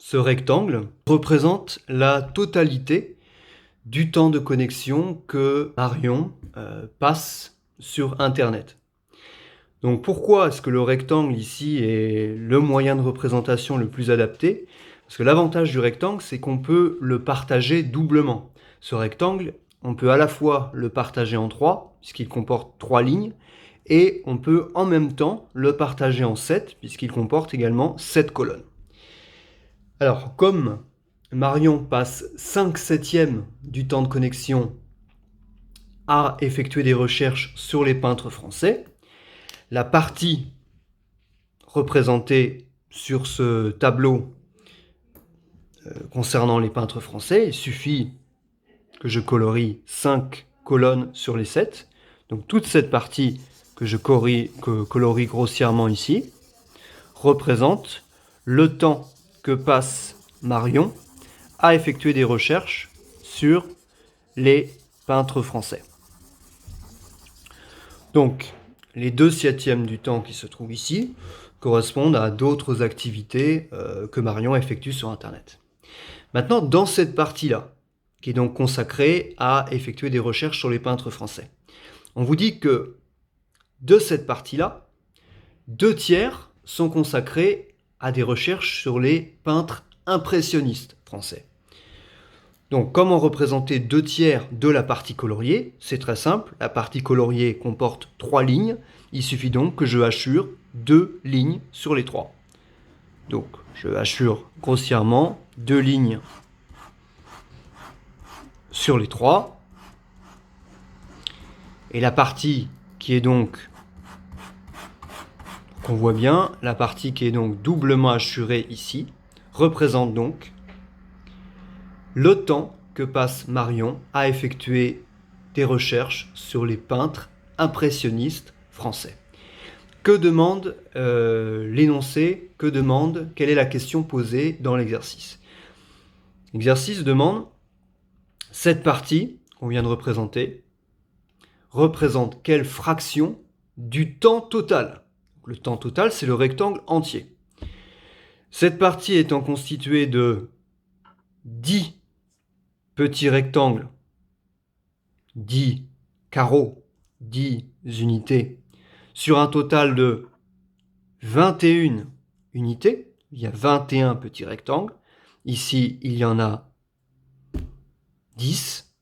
Ce rectangle représente la totalité du temps de connexion que Marion passe sur Internet. Donc pourquoi est-ce que le rectangle ici est le moyen de représentation le plus adapté? Parce que l'avantage du rectangle, c'est qu'on peut le partager doublement. Ce rectangle, on peut à la fois le partager en 3, puisqu'il comporte 3 lignes, et on peut en même temps le partager en 7, puisqu'il comporte également 7 colonnes. Alors, comme Marion passe 5/7 du temps de connexion à effectuer des recherches sur les peintres français, la partie représentée sur ce tableau concernant les peintres français, il suffit que je colorie 5 colonnes sur les 7. Donc toute cette partie que je colorie grossièrement ici représente le temps que passe Marion à effectuer des recherches sur les peintres français. Donc, les 2/7 du temps qui se trouvent ici correspondent à d'autres activités que Marion effectue sur Internet. Maintenant, dans cette partie-là, qui est donc consacrée à effectuer des recherches sur les peintres français, on vous dit que de cette partie-là, 2/3 sont consacrés à des recherches sur les peintres impressionnistes français. Donc, comment représenter 2/3 de la partie coloriée? C'est très simple. La partie coloriée comporte 3 lignes. Il suffit donc que je hachure 2 lignes sur les 3. Donc, je hachure grossièrement 2 lignes sur les 3. Et la partie qui est donc, qu'on voit bien, la partie qui est donc doublement hachurée ici, représente donc le temps que passe Marion à effectuer des recherches sur les peintres impressionnistes français. Que demande l'énoncé? Que demande? Quelle est la question posée dans l'exercice? L'exercice demande cette partie qu'on vient de représenter représente quelle fraction du temps total? Le temps total, c'est le rectangle entier. Cette partie étant constituée de 10 petits rectangles, 10 carreaux, 10 unités, sur un total de 21 unités. Il y a 21 petits rectangles. Ici, il y en a 10.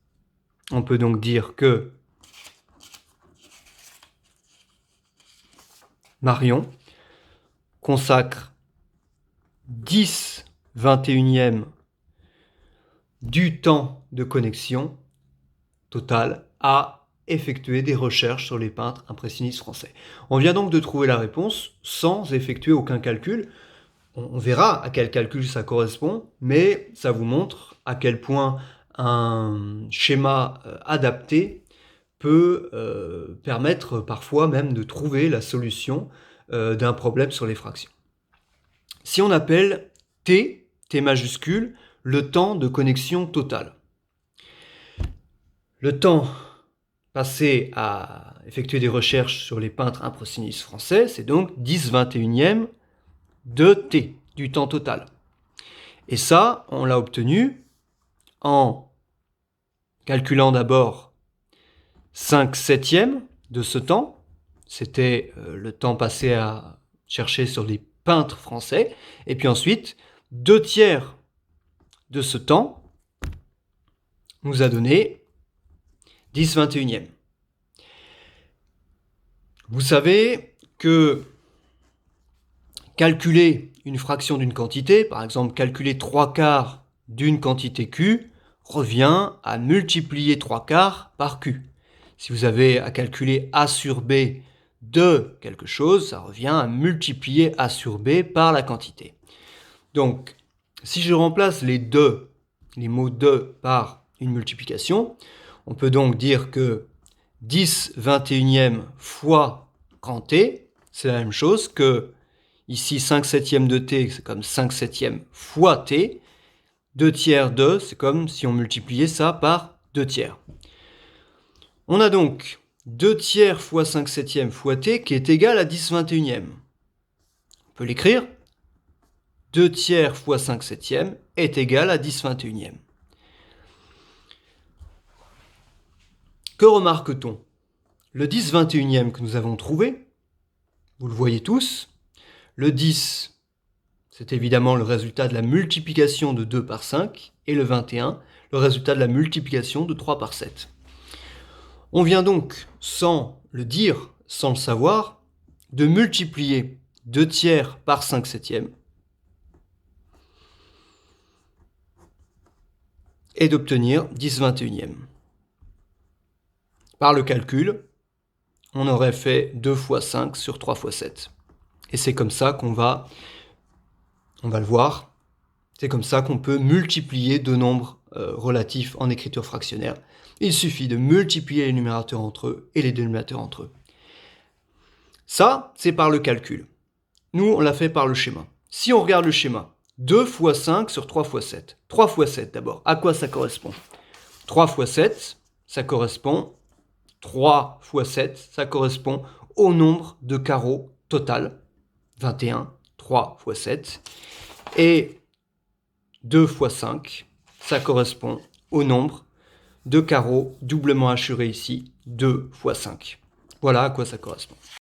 On peut donc dire que Marion consacre 10/21e du temps de connexion total à effectuer des recherches sur les peintres impressionnistes français. On vient donc de trouver la réponse sans effectuer aucun calcul. On verra à quel calcul ça correspond, mais ça vous montre à quel point un schéma adapté peut permettre parfois même de trouver la solution d'un problème sur les fractions. Si on appelle T majuscule, le temps de connexion total. Le temps passé à effectuer des recherches sur les peintres impressionnistes français, c'est donc 10/21e de T, du temps total. Et ça, on l'a obtenu en calculant d'abord 5/7 de ce temps. C'était le temps passé à chercher sur les peintres français. Et puis ensuite, 2/3 de ce temps nous a donné 10/21e. Vous savez que calculer une fraction d'une quantité, par exemple calculer 3/4 d'une quantité Q, revient à multiplier 3/4 par Q. Si vous avez à calculer A sur B de quelque chose, ça revient à multiplier A sur B par la quantité. Donc, si je remplace les mots de par une multiplication, on peut donc dire que 10/21e fois grand T, c'est la même chose que ici 5/7 de T, c'est comme 5/7 fois T. 2/3 de, c'est comme si on multipliait ça par 2/3. On a donc 2/3 fois 5/7 fois T qui est égal à 10/21e. On peut l'écrire 2 tiers fois 5 septièmes est égal à 10 21e. Que remarque-t-on? Le 10 21e que nous avons trouvé, vous le voyez tous, le 10, c'est évidemment le résultat de la multiplication de 2 par 5, et le 21, le résultat de la multiplication de 3 par 7. On vient donc, sans le dire, sans le savoir, de multiplier 2 tiers par 5 septièmes et d'obtenir 10 21e. Par le calcul, on aurait fait 2 fois 5 sur 3 fois 7. Et c'est comme ça qu'on va le voir, c'est comme ça qu'on peut multiplier deux nombres relatifs en écriture fractionnaire. Il suffit de multiplier les numérateurs entre eux et les dénominateurs entre eux. Ça, c'est par le calcul. Nous, on l'a fait par le schéma. Si on regarde le schéma, 2 fois 5 sur 3 fois 7. 3 fois 7 d'abord, à quoi ça correspond? 3 fois 7, ça correspond 3 fois 7, ça correspond au nombre de carreaux total, 21, 3 fois 7. Et 2 fois 5, ça correspond au nombre de carreaux doublement hachurés ici, 2 fois 5. Voilà à quoi ça correspond.